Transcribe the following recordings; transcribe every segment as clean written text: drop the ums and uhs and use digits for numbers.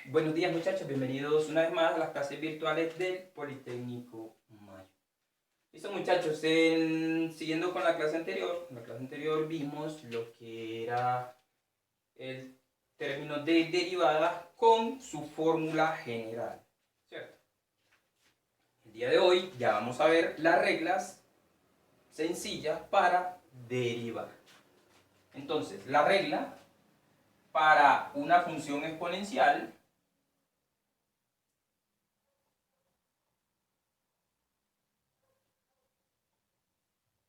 Buenos días muchachos, bienvenidos una vez más a las clases virtuales del Politécnico Mayo. Listo muchachos, siguiendo con la clase anterior, en la clase anterior vimos lo que era el término de derivada con su fórmula general, ¿cierto? El día de hoy ya vamos a ver las reglas sencillas para derivar. Entonces, la regla para una función exponencial.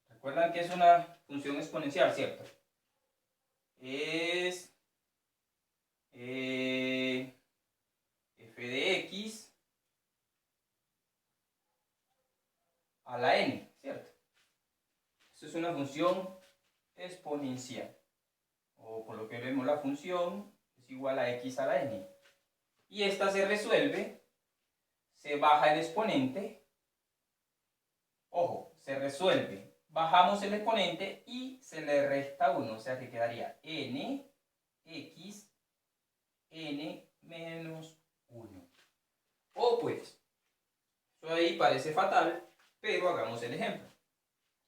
¿Recuerdan que es una función exponencial, cierto? Es f de x a la n, ¿cierto? Eso es una función exponencial. O por lo que vemos, la función es igual a x a la n. Y esta se resuelve, se baja el exponente. Ojo, se resuelve. Bajamos el exponente y se le resta 1. O sea que quedaría n x n menos 1. O pues, eso ahí parece fatal, pero hagamos el ejemplo.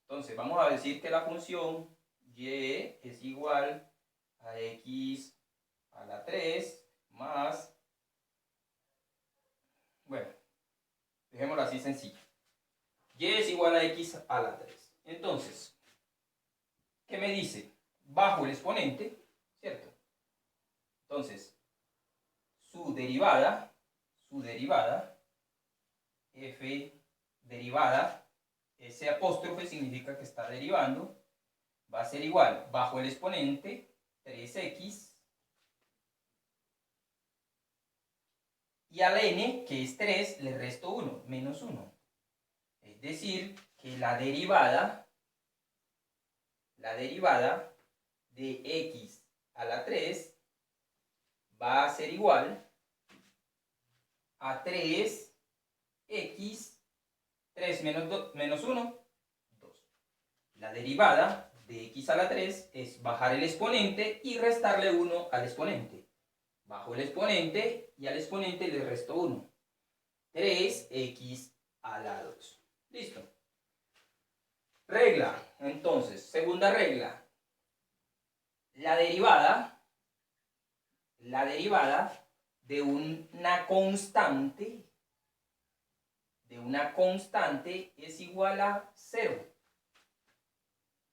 Entonces vamos a decir que la función y es igual a x a la 3 más, bueno, dejémoslo así sencillo. Y es igual a x a la 3. Entonces, ¿qué me dice? Bajo el exponente, ¿cierto? Entonces, su derivada, f derivada, ese apóstrofe significa que está derivando, va a ser igual, bajo el exponente, 3x, y al n, que es 3, le resto 1, menos 1. Es decir, que la derivada de x a la 3 va a ser igual a 3x, 3 menos 1, 2. La derivada de x a la 3 es bajar el exponente y restarle 1 al exponente. Bajo el exponente y al exponente le resto 1. 3x a la 2. Listo. Regla, entonces, segunda regla. La derivada de una constante es igual a 0.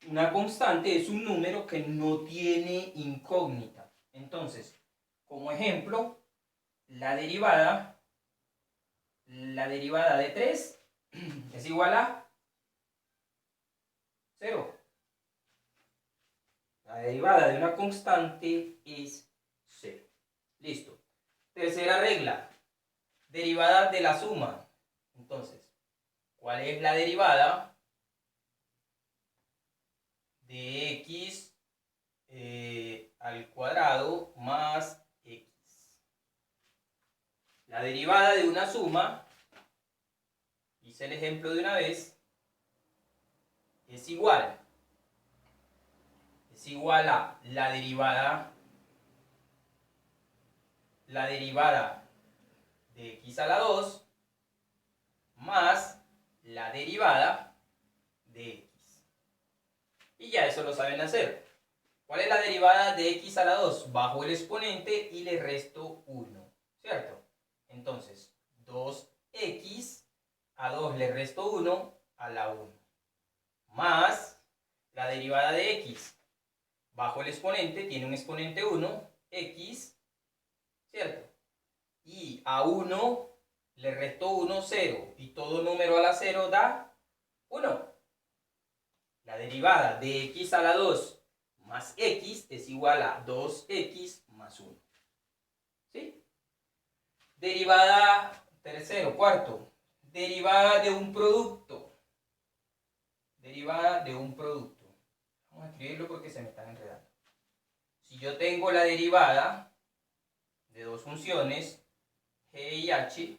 Una constante es un número que no tiene incógnita. Entonces, como ejemplo, la derivada de 3 es igual a 0. La derivada de una constante es 0. Listo. Tercera regla. Derivada de la suma. Entonces, ¿cuál es la derivada de x al cuadrado más x? La derivada de una suma, hice el ejemplo de una vez, es igual a la derivada de x a la 2 más la derivada de x. Y ya eso lo saben hacer. ¿Cuál es la derivada de x a la 2? Bajo el exponente y le resto 1, ¿cierto? Entonces, 2x a 2 le resto 1 a la 1. Más la derivada de x. Bajo el exponente tiene un exponente 1, x, ¿cierto? Y a 1 le resto 1, 0. Y todo número a la 0 da 1. La derivada de x a la 2 más x es igual a 2x más 1. ¿Sí? Derivada, cuarto. Derivada de un producto. Vamos a escribirlo porque se me están enredando. Si yo tengo la derivada de dos funciones, g y h,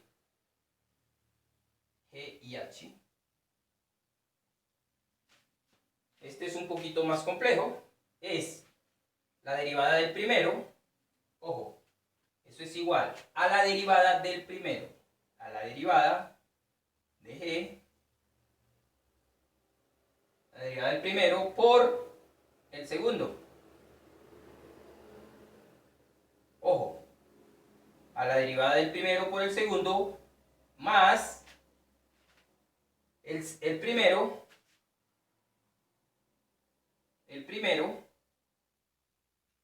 este es un poquito más complejo, es la derivada del primero, ojo, es Eso es igual a la derivada del primero, a la derivada de G, la derivada del primero por el segundo. Ojo, a la derivada del primero por el segundo más el primero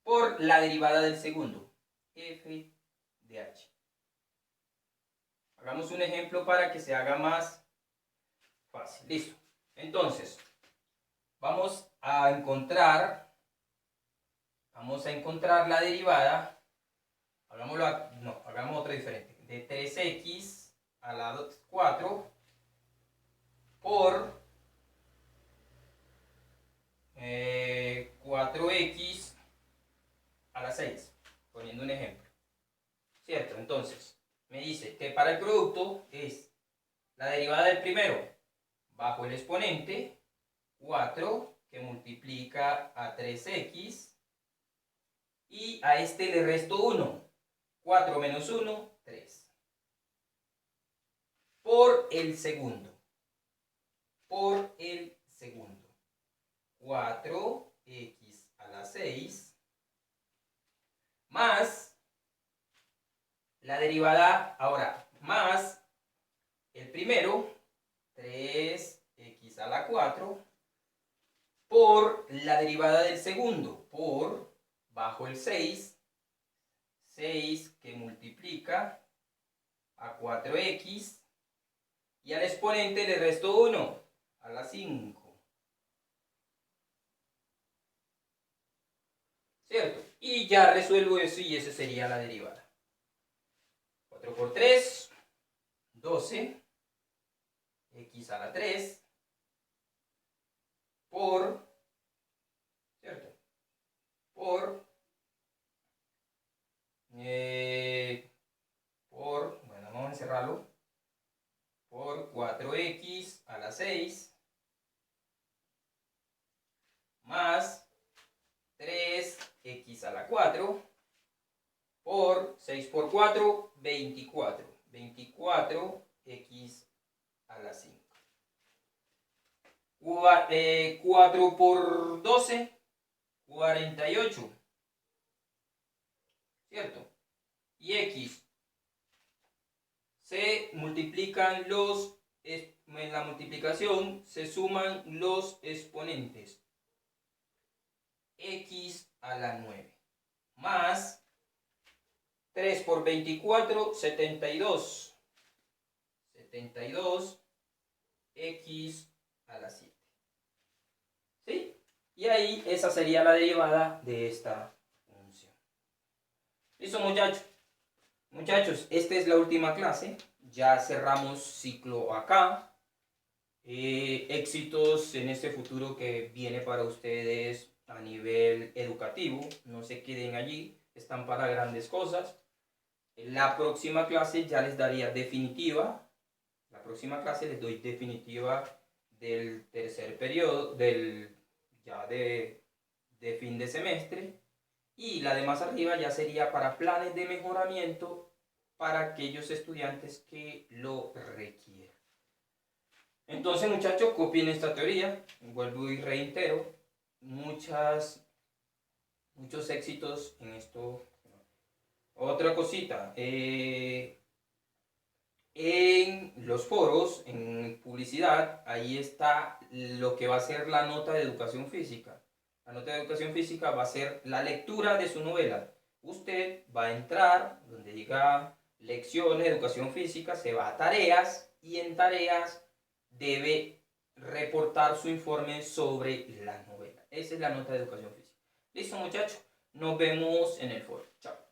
por la derivada del segundo, f de h. Hagamos un ejemplo para que se haga más fácil. Listo. Entonces, vamos a encontrar la derivada. Hagamos otra diferente. De 3x a la 4 por 4x a la 6, poniendo un ejemplo. ¿Cierto? Entonces, me dice que para el producto es la derivada del primero bajo el exponente 4 que multiplica a 3x y a este le resto 1. 4 menos 1, 3. Por el segundo. 4x a la 6 más la derivada, ahora, más el primero, 3x a la 4, por la derivada del segundo, por bajo el 6 que multiplica a 4x, y al exponente le resto 1, a la 5. ¿Cierto? Y ya resuelvo eso y esa sería la derivada. 4 por 3, 12, x a la 3, por, ¿cierto? Por, bueno, vamos a encerrarlo, por 4x a la 6, más 3x a la 4, por 6 por 4, 24. 24x a la 5. 4 por 12, 48. ¿Cierto? Y x. Se multiplican en la multiplicación se suman los exponentes. X a la 9. Más 3 por 24, 72. 72 x a la 7. ¿Sí? Y ahí esa sería la derivada de esta función. ¿Listo, muchachos? Muchachos, esta es la última clase. Ya cerramos ciclo acá. Éxitos en este futuro que viene para ustedes a nivel educativo. No se queden allí. Están para grandes cosas. La próxima clase ya les daría definitiva. La próxima clase les doy definitiva del tercer periodo, ya de fin de semestre. Y la de más arriba ya sería para planes de mejoramiento para aquellos estudiantes que lo requieran. Entonces, muchachos, copien esta teoría. Vuelvo y reitero. Muchos éxitos en esto. Otra cosita. En los foros, en publicidad, ahí está lo que va a ser la nota de educación física. La nota de educación física va a ser la lectura de su novela. Usted va a entrar donde diga lecciones de educación física, se va a tareas y en tareas debe reportar su informe sobre la novela. Esa es la nota de educación física. Listo, muchachos. Nos vemos en el foro. Chao.